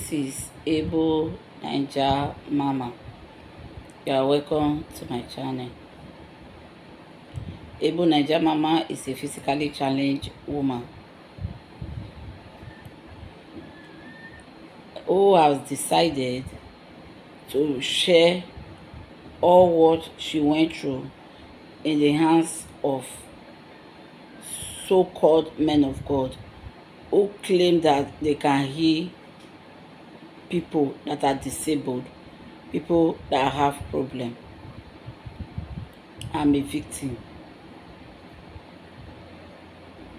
This is Able Naija Mama. You are welcome to my channel. Able Naija Mama is a physically challenged woman who has decided to share all what she went through in the hands of so-called men of God who claim that they can heal people that are disabled, people that have problem. I'm a victim.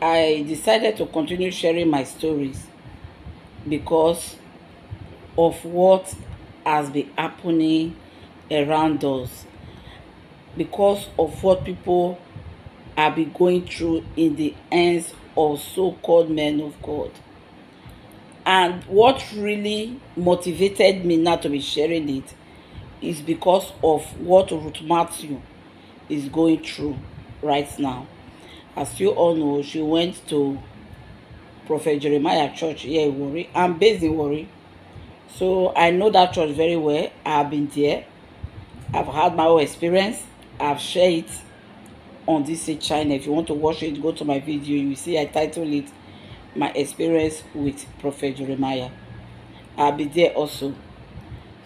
I decided to continue sharing my stories because of what has been happening around us, because of what people have been going through in the hands of so-called men of God. And what really motivated me now to be sharing it is because of what Ruth Matthew is going through right now. As you all know, she went to Prophet Jeremiah Church here in Warri. I'm based in Warri, so I know that church very well. I've been there. I've had my own experience. I've shared it on this channel. If you want to watch it, go to my video. You see I titled it My Experience with Prophet Jeremiah. I'll be there also.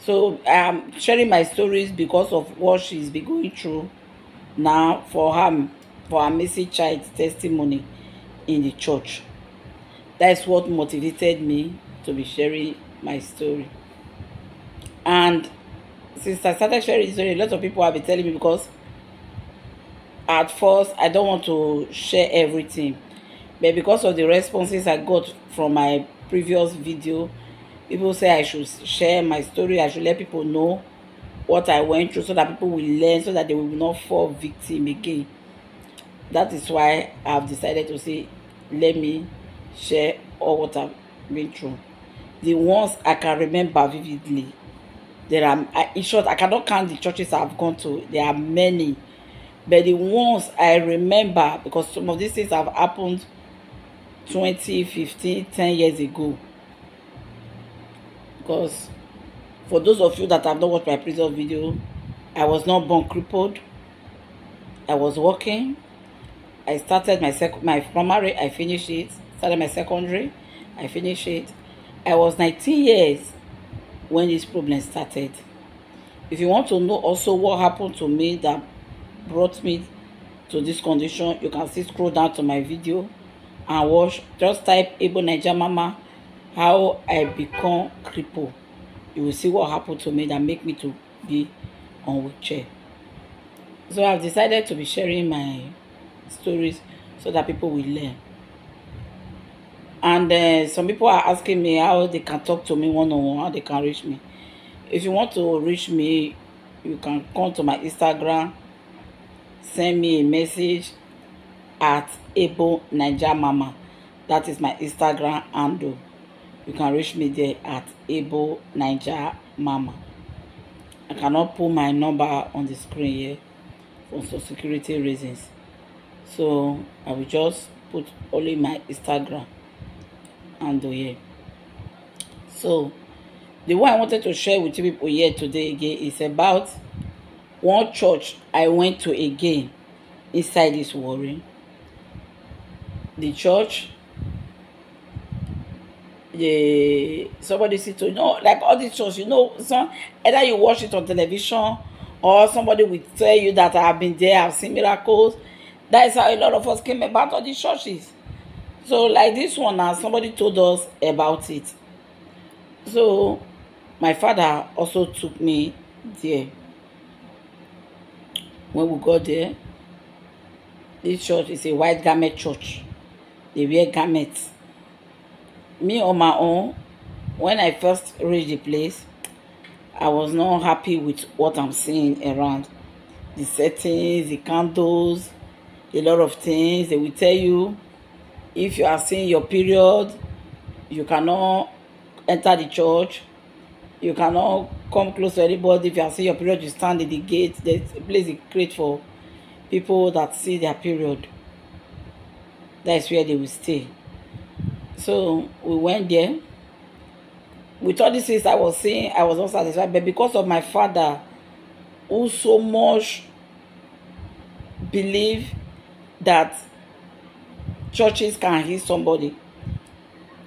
So I'm sharing my stories because of what she's been going through now for her missing child's testimony in the church. That's what motivated me to be sharing my story. And since I started sharing the story, a lot of people have been telling me, because at first I don't want to share everything, but because of the responses I got from my previous video, people say I should share my story. I should let people know what I went through so that people will learn, so that they will not fall victim again. That is why I've decided to say, let me share all what I've been through. The ones I can remember vividly. There are, in short, I cannot count the churches I've gone to. There are many. But the ones I remember, because some of these things have happened 20, 15, 10 years ago. Because for those of you that have not watched my previous video, I was not born crippled. I was working. I started my primary, I finished it. Started my secondary, I finished it. I was 19 years when this problem started. If you want to know also what happened to me that brought me to this condition, you can still scroll down to my video and watch. Just type Able Naija Mama, how I become crippled. You will see what happened to me that make me to be on wheelchair. So I've decided to be sharing my stories so that people will learn. And some people are asking me how they can talk to me one-on-one, how they can reach me. If you want to reach me, you can come to my Instagram, send me a message at Able Naija Mama. That is my Instagram handle. You can reach me there at Able Naija Mama. I cannot put my number on the screen here for some security reasons, so I will just put only my Instagram handle here. So the one I wanted to share with you people here today again is about one church I went to again inside this Warri. The church, somebody said to, like all these churches, some either you watch it on television or somebody will tell you that I have been there, I've seen miracles. That is how a lot of us came about all these churches. So like this one now, somebody told us about it. So my father also took me there. When we got there, this church is a white garment church. They wear garments. Me on my own, when I first reached the place, I was not happy with what I'm seeing around. The settings, the candles, a lot of things. They will tell you, if you are seeing your period, you cannot enter the church. You cannot come close to anybody. If you are seeing your period, you stand at the gate. There's a place is great for people that see their period. That is where they will stay. So we went there. with all these things I was saying, I was not satisfied. But because of my father, who so much believe that churches can heal somebody,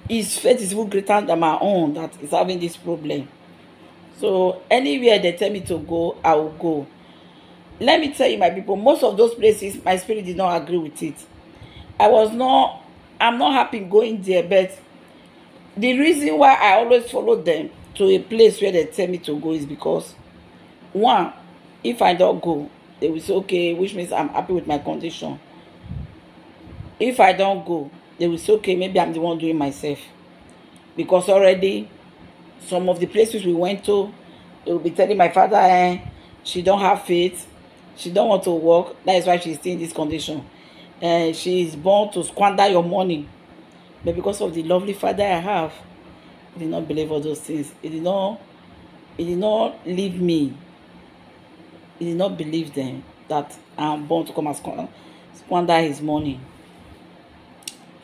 his faith is even greater than my own that is having this problem. So anywhere they tell me to go, I will go. Let me tell you, my people, most of those places my spirit did not agree with it. I'm not happy going there. But the reason why I always follow them to a place where they tell me to go is because, one, if I don't go, they will say okay, which means I'm happy with my condition. If I don't go, they will say okay, maybe I'm the one doing myself. Because already some of the places we went to, they will be telling my father, she don't have faith, she don't want to work, that is why she's still in this condition. She is born to squander your money. But because of the lovely father I have, he did not believe all those things. He did not leave me. He did not believe them that I'm born to come and squander his money.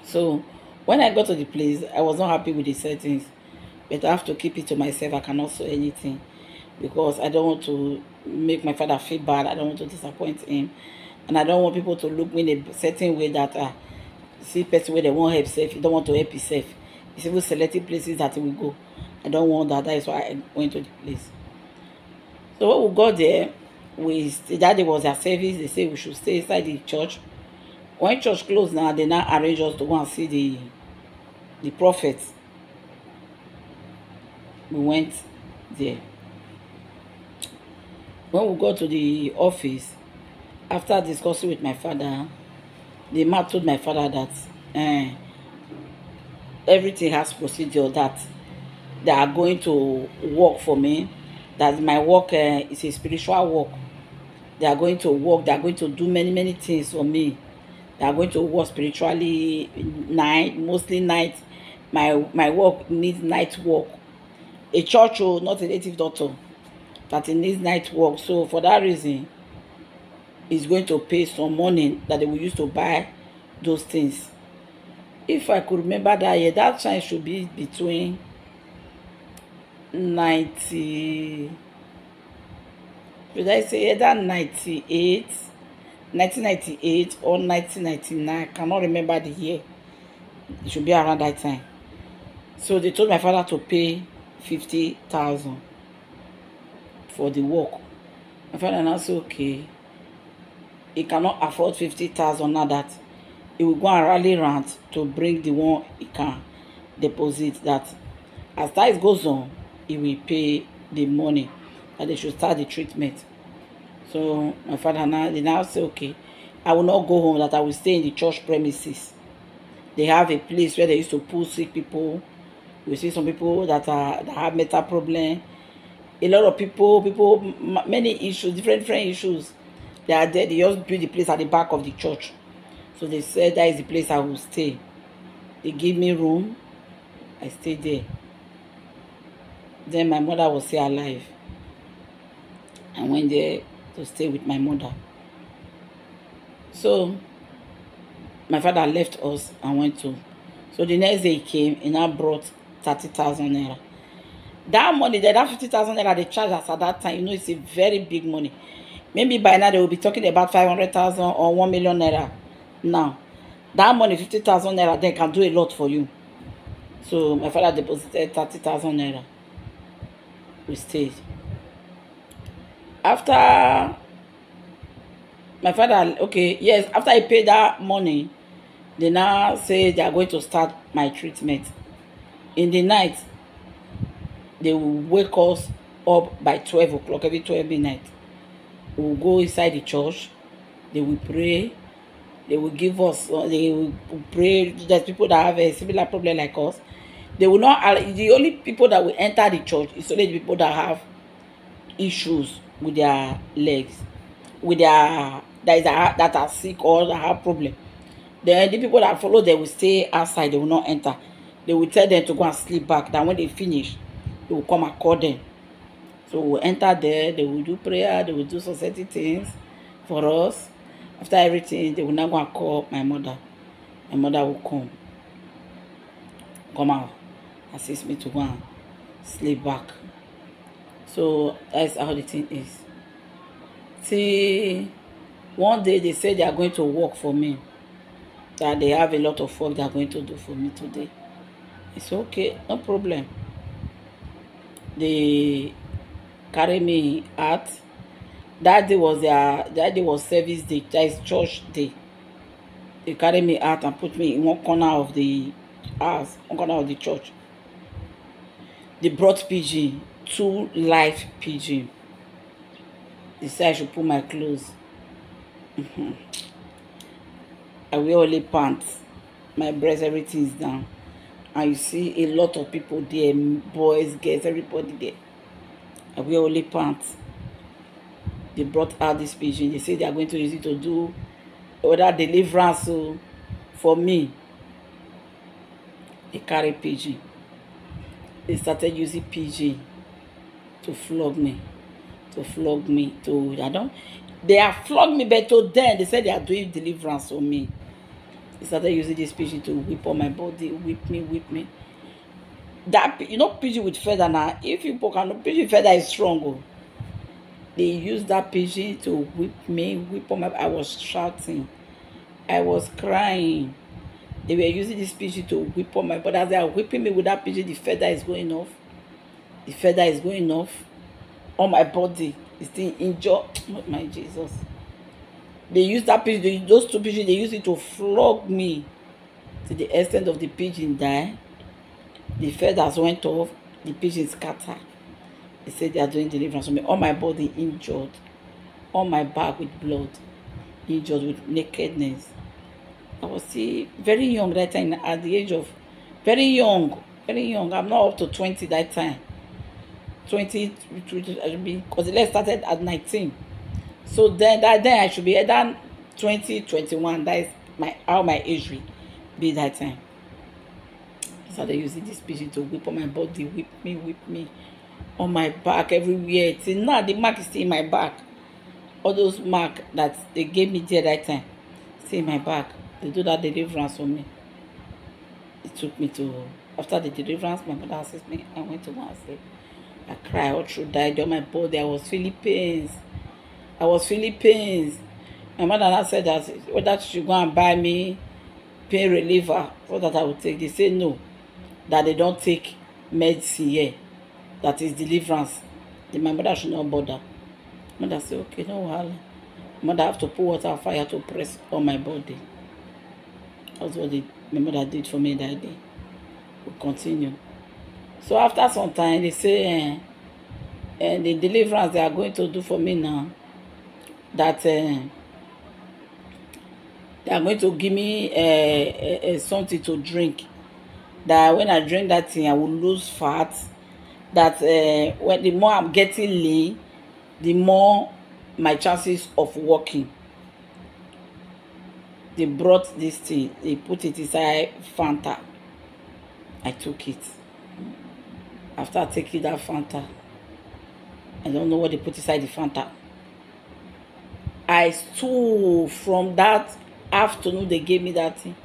So when I got to the place, I was not happy with the settings. But I have to keep it to myself. I cannot say anything because I don't want to make my father feel bad. I don't want to disappoint him. And I don't want people to look me in a certain way that see person where they won't help safe. You don't want to help yourself. It's even selected places that we go. I don't want that. That is why I went to the place. So when we got there, that day was their service. They say we should stay inside the church. When church closed now, they now arrange us to go and see the prophets. We went there. When we got to the office, after discussing with my father, the man told my father that everything has procedure, that they are going to work for me, that my work is a spiritual work. They are going to work, they are going to do many things for me. They are going to work spiritually, night, mostly night. My work needs night work. A church, not a native doctor, that it needs night work. So for that reason, is going to pay some money that they will use to buy those things. If I could remember that year, that time should be between 90, should I say either 1998 or 1999. I cannot remember the year. It should be around that time. So they told my father to pay 50,000 for the work. My father now said okay, he cannot afford 50,000 now, that he will go and rally round to bring the one he can deposit, that as time goes on, he will pay the money, that they should start the treatment. So my father now say okay, I will not go home, that I will stay in the church premises. They have a place where they used to put sick people. You see some people that have mental problem. A lot of people, many issues, different issues. They are there. They just build the place at the back of the church. So they said that is the place I will stay. They give me room. I stayed there. Then my mother was still alive. I went there to stay with my mother. So my father left us and went to. So the next day he came, he now brought 30,000 naira. That money, that 50,000 naira they charge us at that time, you know, it's a very big money. Maybe by now they will be talking about 500,000 or 1 million naira. Now, that money, 50,000 naira, they can do a lot for you. So my father deposited 30,000 naira. We stayed. After my father, okay, yes, after I paid that money, they now say they are going to start my treatment. In the night, they will wake us up by 12 o'clock, every 12 midnight. We will go inside the church. They will pray. They will give us, they will pray. There's people that have a similar problem like us. They will not, the only people that will enter the church is only the people that have issues with their legs, with their, that are sick or that have problem. Then the people that follow, they will stay outside. They will not enter. They will tell them to go and sleep back. Then when they finish, they will come and call them. So we'll enter there. They will do prayer. They will do society things for us. After everything, they will now go and call my mother. My mother will come out, assist me to go and sleep back. So that's how the thing is. See, one day they say they are going to work for me, that they have a lot of work they are going to do for me today. It's okay, no problem. They carry me out. That day was service day, that is church day. They carry me out and put me in one corner of the house, one corner of the church. They brought pigeon, 2 live pigeon. They said I should put my clothes. I wear only pants. My breast, everything is down. And you see a lot of people there, boys, girls, everybody there. I wear only pants. They brought out this pigeon. They say they are going to use it to do other deliverance for me. They carry pigeon. They started using pigeon to flog me. They have flogged me, but to them, they said they are doing deliverance on me. They started using this pigeon to whip on my body, whip me. That, pigeon with feather now. If you poke on pigeon feather is strong. Oh. They used that pigeon to whip on my. I was shouting, I was crying. They were using this pigeon to whip on my body. As they are whipping me with that pigeon, the feather is going off. The feather is going off on my body. It's still injured. Oh, my Jesus. They used that pigeon, those 2 pigeons, they used it to flog me to the extent of the pigeon die. The feathers went off, the pigeon scattered. They said they are doing deliverance on me. All my body injured, all my back with blood, injured with nakedness. I was still very young that time, at the age of very young. I'm not up to 20 that time. 20, because the lesson started at 19. So then I should be either 20, 21. That is how my age will be that time. So they using this pigeon to whip on my body, whip me on my back, everywhere. Till now the mark is still in my back. All those marks that they gave me there that time, still in my back. They do that deliverance on me. It took me to, after the deliverance, my mother assisted me. I went to go and sleep. I cried all through that day on my body. I was feeling pains. My mother now said that whether she should go and buy me pain reliever so that I would take. They say no, that they don't take medicine here. That is deliverance. Then my mother should not bother. Mother said, okay, no wahala. Mother have to put water and fire to press on my body. That's what my mother did for me that day. We'll continue. So after some time, they say, the deliverance they are going to do for me now, that they are going to give me something to drink. That when I drink that thing, I will lose fat. That when the more I'm getting lean, the more my chances of walking. They brought this thing. They put it inside Fanta. I took it. After taking that Fanta, I don't know what they put inside the Fanta. I stood from that afternoon they gave me that thing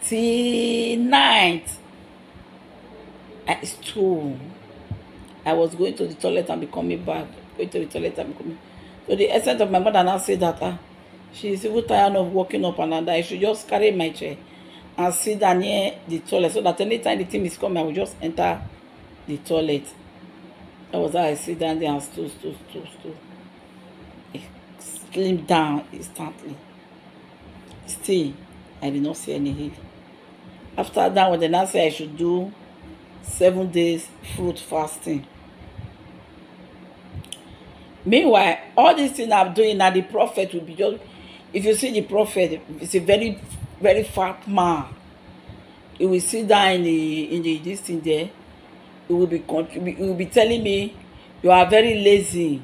till night. I stood. I was going to the toilet and be coming back. Going to the toilet and be coming. So the essence of my mother now said that she's even tired of walking up and down. I should just carry my chair and sit down near the toilet so that anytime the thing is coming, I will just enter the toilet. That was how I sit down there and stood. It slimmed down instantly. Still, I did not see any healing. After that, when they now say I should do 7 days fruit fasting. Meanwhile, all these things I'm doing now, the prophet will be just, if you see the prophet, it's a very, very fat man. He will sit down in the this thing there. He will be telling me, you are very lazy.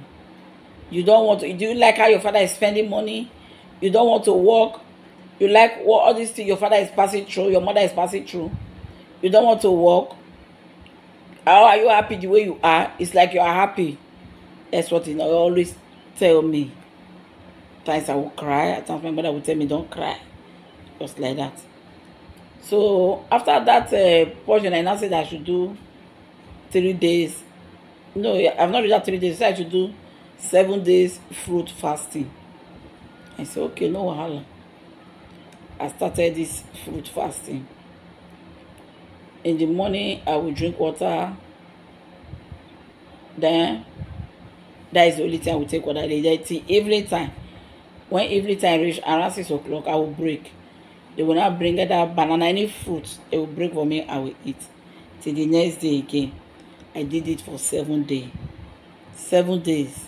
You don't want to, do you like how your father is spending money? You don't want to work. You like what all these things your father is passing through, your mother is passing through. You don't want to work. How are you happy the way you are? It's like you are happy. That's what he always tell me. Times I will cry. At times my mother will tell me, don't cry. Just like that. So after that portion, I now said I should do 3 days. No, I've not reached that 3 days. So I should do 7 days fruit fasting. I said, okay, no wahala. I started this fruit fasting. In the morning, I will drink water. Then that is the only time I will take water. Then till evening time. When evening time reach around 6 o'clock, I will break. They will not bring that banana, any fruit. They will break for me. I will eat till the next day again. I did it for 7 days. 7 days.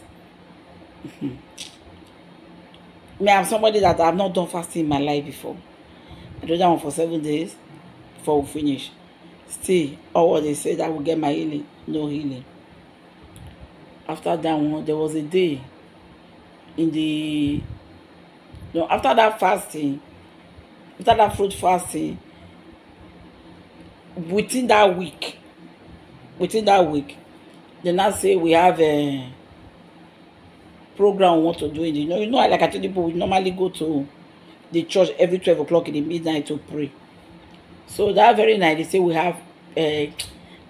Me, I'm somebody that I've not done fasting in my life before. I do that one for 7 days before we finish. Still, all what they said, I will get my healing. No healing. After that one, there was a day in the no after that fasting, after that fruit fasting, within that week, they now say we have a program we want to do. Like I tell people, we normally go to the church every 12 o'clock in the midnight to pray. So that very night, they say we have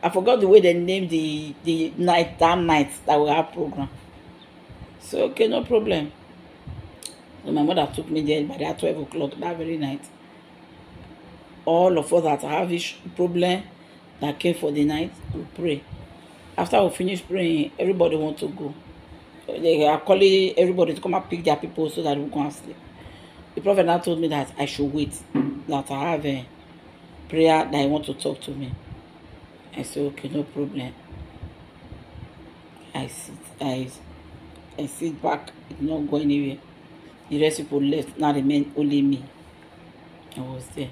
I forgot the way they named the night, that night that we have program. So okay, no problem. So my mother took me there by that 12 o'clock that very night. All of us that have this problem that came for the night, we pray. After we finish praying, everybody want to go. They are calling everybody to come and pick their people so that we go and sleep. The prophet now told me that I should wait, that I have a prayer that I want to talk to me. I said, okay, no problem. I sit back, it not go anywhere. The rest people left, now remain only me. I was there.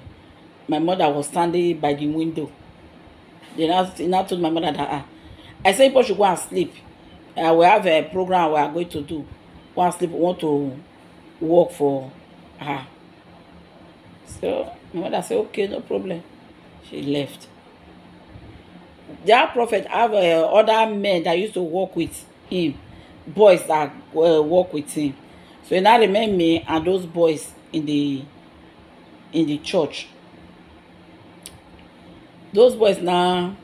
My mother was standing by the window. They now told my mother that I said people should go and sleep. We have a program we are going to do. Go and sleep. We want to work for her. So my mother said, okay, no problem. She left. That prophet have other men that used to work with him, boys that work with him. So he now remember me and those boys in the church. Those boys now,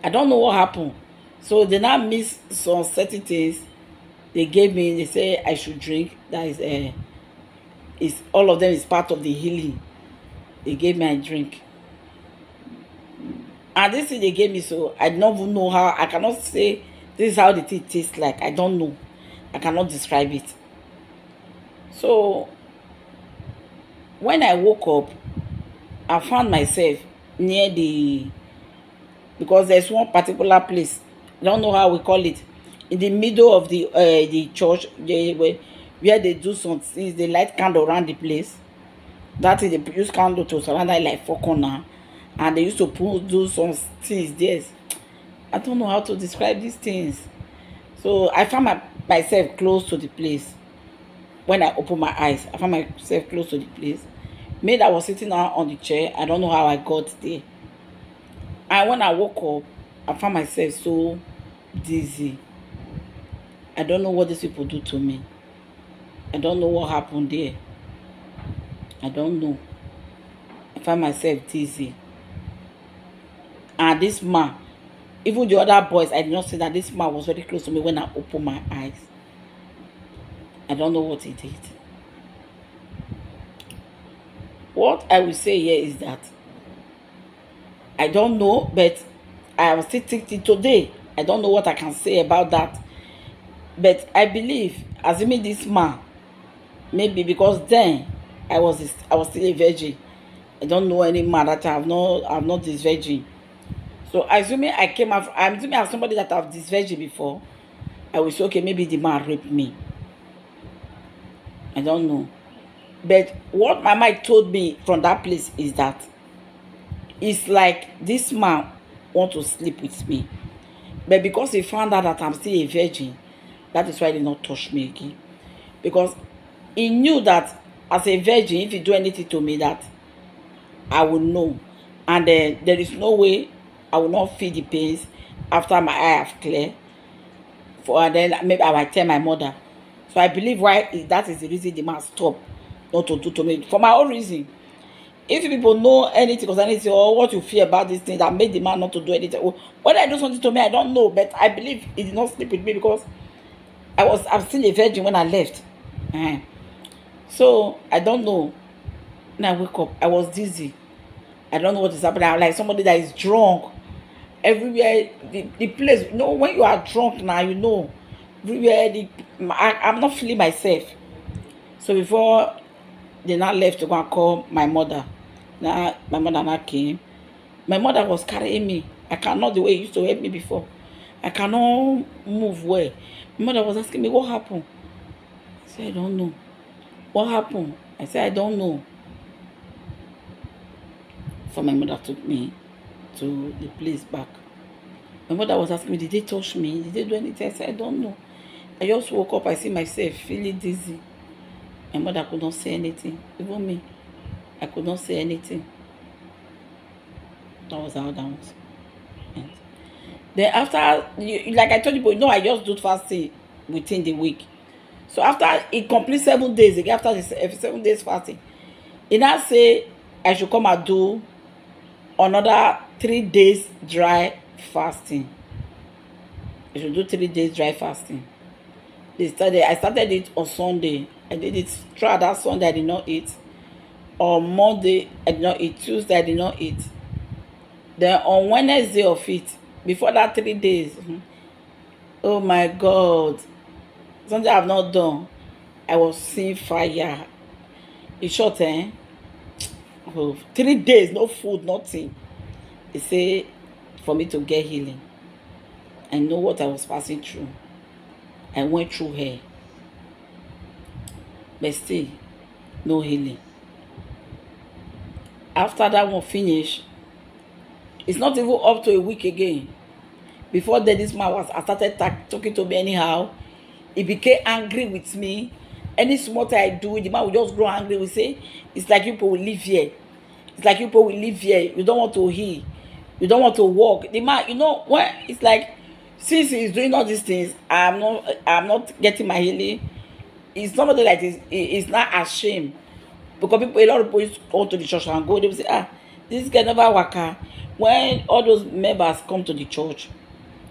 I don't know what happened. So they now miss some certain things they gave me. They say I should drink. That is all of them is part of the healing. They gave me a drink. And this thing they gave me, so I don't even know how. I cannot say this is how the tea tastes like. I don't know. I cannot describe it. So when I woke up, I found myself near because there's one particular place, I don't know how we call it, in the middle of the church, where they do some things. They light candle around the place. That is, they use candle to surround it like 4 corners, and they used to do some things there. I don't know how to describe these things. So I found myself close to the place. When I opened my eyes, I found myself close to the place. Me that was sitting down on the chair, I don't know how I got there. And when I woke up, I found myself so dizzy. I don't know what these people do to me. I don't know what happened there. I don't know. I found myself dizzy. And this man, even the other boys, I did not see that this man was very close to me when I opened my eyes. I don't know what he did. What I will say here is that I don't know, but I am still thinking today. I don't know what I can say about that. But I believe, assuming this man, maybe because then I was still a virgin. I don't know any man that I'm not this virgin. So assuming I'm assuming as somebody that I've this virgin before, I will say, okay, maybe the man raped me. I don't know. But what my mind told me from that place is that it's like this man want to sleep with me. But because he found out that I'm still a virgin, that is why he did not touch me again. Because he knew that as a virgin, if he do anything to me, that I will know. And there is no way I will not feel the pains after my eye have cleared. And then maybe I might tell my mother. So I believe that is the reason the man stopped not to do to me. For my own reason. If people know anything concerning it or what you feel about this thing that made the man not to do anything, or whether I do something to me, I don't know, but I believe he did not sleep with me because I'm still a virgin when I left. uh So I don't know. When I wake up, I was dizzy. I don't know what is happening. I'm like somebody that is drunk. Everywhere, the place, you know, when you are drunk now, you know, everywhere, I'm not feeling myself. So before they now left to go and call my mother, now my mother now came. My mother was carrying me. I cannot the way it used to help me before. I cannot move well. My mother was asking me, what happened? I said, I don't know. What happened? I said, I don't know. So my mother took me to the place back. My mother was asking me, did they touch me? Did they do anything? I said, I don't know. I just woke up. I see myself feeling dizzy. My mother could not say anything. Even me, I could not say anything. That was how that was. And then after, like I told you, but you know, I just do fasting within the week. So after it completes 7 days, again, after the 7 days fasting, he now say I should come and do another 3 days dry fasting. I should do 3 days dry fasting. I started it on Sunday. I did it throughout that Sunday. I did not eat. On Monday, I did not eat. Tuesday, I did not eat. Then on Wednesday of it, before that 3 days, oh my God, something I've not done. I was seeing fire. In short, oh, 3 days, no food, nothing. They say for me to get healing. I know what I was passing through. I went through her. But still, no healing. After that one finished, it's not even up to a week again. Before that, this man was, I started talking to me anyhow. He became angry with me. Any small thing I do, the man will just grow angry. We say, it's like you people will live here. It's like you people will live here. You don't want to heal. You don't want to walk. The man, you know, when it's like, since he's doing all these things, I'm not getting my healing. It's somebody like this. It's not ashamed. Because people, a lot of people used to go to the church and go, they will say, this guy never waka. When all those members come to the church,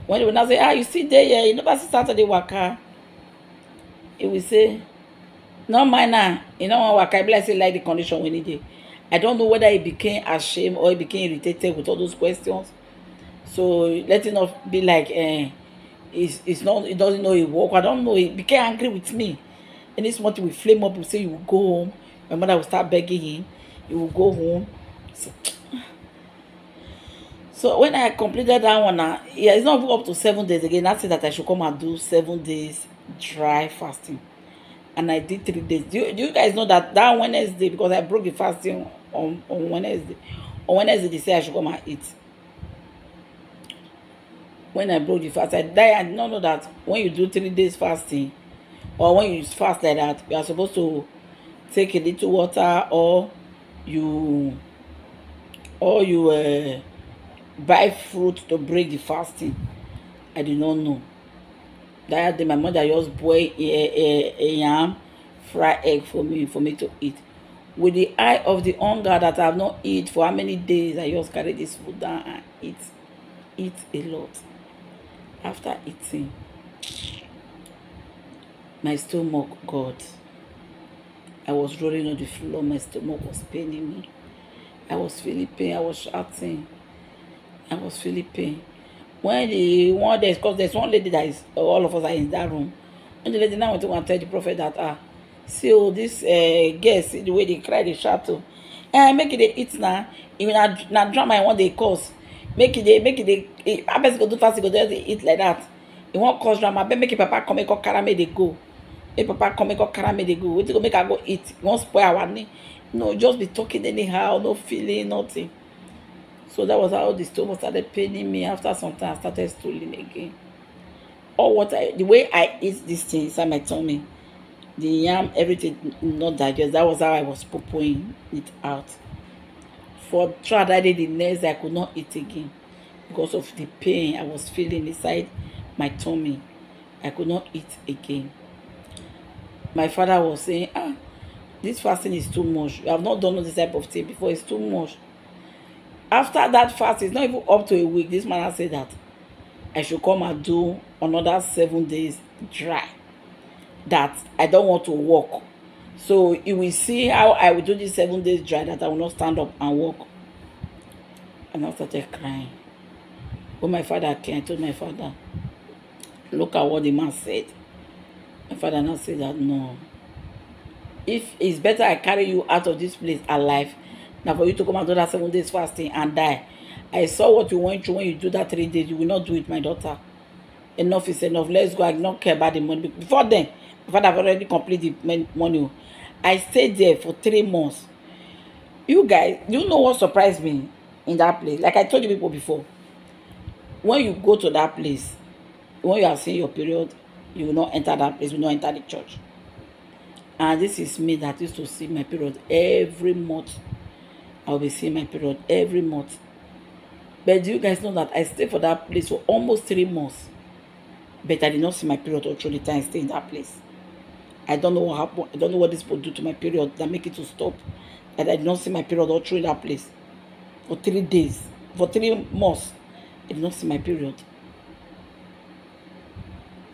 when they will now say, you sit there, yeah, you never see Saturday waka. He will say, no mind now, you know what waka, I say like the condition we need. I don't know whether he became ashamed or he became irritated with all those questions. So let it not be like it's not, he doesn't know he walk. I don't know. He became angry with me. And this month we flame up, we say you will go home. My mother will start begging him. He will go home. So when I completed that one, yeah, it's not up to 7 days again. I said that I should come and do 7 days dry fasting. And I did 3 days. Do you guys know that Wednesday, because I broke the fasting on Wednesday. On Wednesday, they say I should come and eat. When I broke the fast, I did not know that when you do 3 days fasting, or when you fast like that, you are supposed to take a little water, or you buy fruit to break the fasting. I did not know. That day my mother just boiled a yam, fried egg for me to eat. With the eye of the hunger that I have not eat for how many days, I just carry this food down and eat a lot. After eating, my stomach, God, I was rolling on the floor. My stomach was paining me. I was feeling pain. I was shouting. I was feeling pain. When because there's one lady that is, all of us are in that room. When the lady now went to go and tell the prophet that, see, this girl, see the way they cry, they shout to, make it they eat now. Even na drama I want they cause. Make it I best go do fast, go just eat like that. You want cause drama, but make it papa come, make carry me they go. Make papa come, make carry me they go. Wait to go make her go eat. You want spoil our name. No, just be talking anyhow, no feeling, nothing. So that was how the stomach started paining me. After some time, I started stooling again. Or the way I eat these things inside my tummy, the yam, everything not digest. That was how I was pooping it out. For throughout that day, the next day, I could not eat again because of the pain I was feeling inside my tummy. I could not eat again. My father was saying, This fasting is too much. You have not done this type of thing before. It's too much. After that fast, it's not even up to a week. This man has said that I should come and do another 7 days dry. That I don't want to walk. So you will see how I will do this 7 days dry, that I will not stand up and walk. And I started crying. When my father came, I told my father, look at what the man said. My father now said that no. If it's better I carry you out of this place alive than for you to come and do that 7 days fasting and die. I saw what you went through when you do that 3 days. You will not do it, my daughter. Enough is enough. Let's go. I don't care about the money. Before then, my father have already completed the money. I stayed there for 3 months. You guys, you know what surprised me in that place? Like I told you people before, when you go to that place, when you are seeing your period, you will not enter that place, you will not enter the church. And this is me that used to see my period every month. I will be seeing my period every month. But do you guys know that I stayed for that place for almost 3 months? But I did not see my period all through the time I stayed in that place. I don't know what happened. I don't know what this will do to my period that make it to stop. And I did not see my period all through that place. For 3 days. For 3 months. I did not see my period.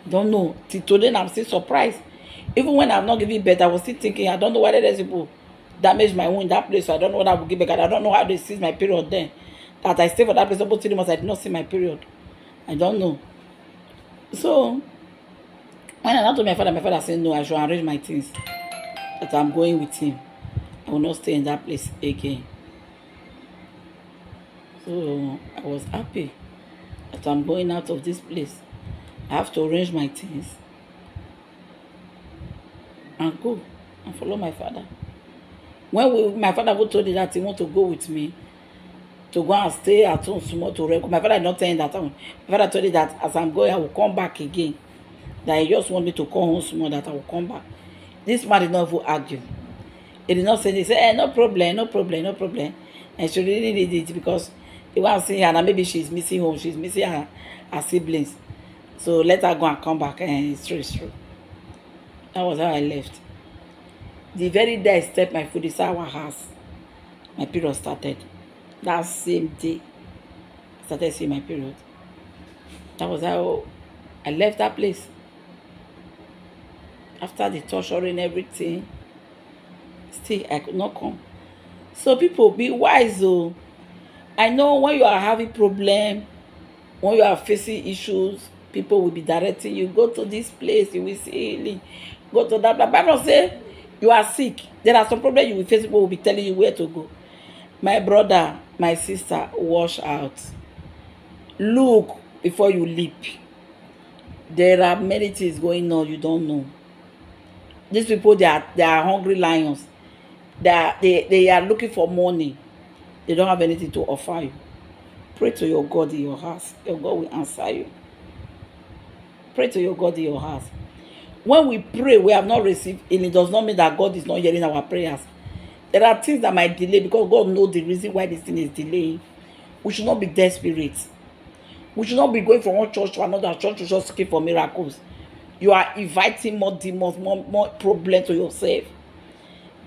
Don't know. Till today I'm still surprised. Even when I'm not giving birth, I was still thinking, I don't know whether there's people damage my womb in that place. So I don't know what I will give back. I don't know how they see my period then. That I stayed for that place about 3 months, I did not see my period. I don't know. So when I told my father said no, I should arrange my things. That I'm going with him. I will not stay in that place again. So I was happy that I'm going out of this place. I have to arrange my things and go and follow my father. When my father told me that he want to go with me to go and stay at home small to record. My father did not tell him that time. My father told me that as I'm going, I will come back again. That he just want me to come home small, that I will come back. This man did not even argue. He did not say this. He said, no problem, no problem, no problem. And she really need it because he want to see her and maybe she's missing home, she's missing her siblings. So let her go and come back. And it's true, it's true. That was how I left. The very day I stepped my foot inside our house, my period started. That same day, I started seeing my period. That was how I left that place. After the torturing everything, still I could not come. So people, be wise though. I know when you are having problem, when you are facing issues, people will be directing you, go to this place, you will see healing. Go to that. But Bible say you are sick. There are some problems you will face, people will be telling you where to go. My brother, my sister, wash out. Look before you leap. There are many things going on you don't know. These people, they are hungry lions. They are looking for money. They don't have anything to offer you. Pray to your God in your house. Your God will answer you. Pray to your God in your house. When we pray, we have not received healing. It does not mean that God is not hearing our prayers. There are things that might delay because God knows the reason why this thing is delaying. We should not be desperate. We should not be going from one church to another church to just looking for miracles. You are inviting more demons, more problems to yourself.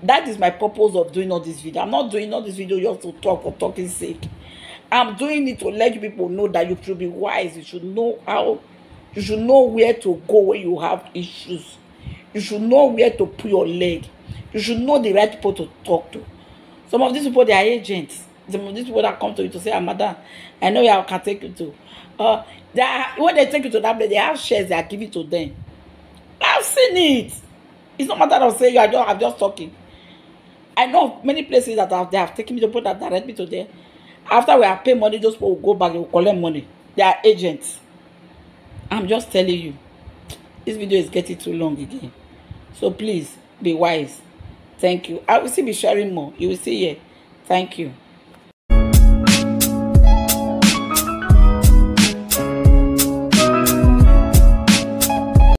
That is my purpose of doing all this video. I'm not doing all this video just to talk for talking's sake. I'm doing it to let you people know that you should be wise. You should know how. You should know where to go when you have issues. You should know where to put your leg. You should know the right people to talk to. Some of these people, they are agents. Some of these people that come to you to say, madam, I know I can take you to. When they take you to that place, they have shares they are giving to them. I've seen it. It's not matter of saying I'm just talking. I know many places that they have taken me to put that direct me to them. After we have paid money, those people will go back, they will collect money. They are agents. I'm just telling you. This video is getting too long again. So please, be wise. Thank you. I will still be sharing more. You will see here. Thank you.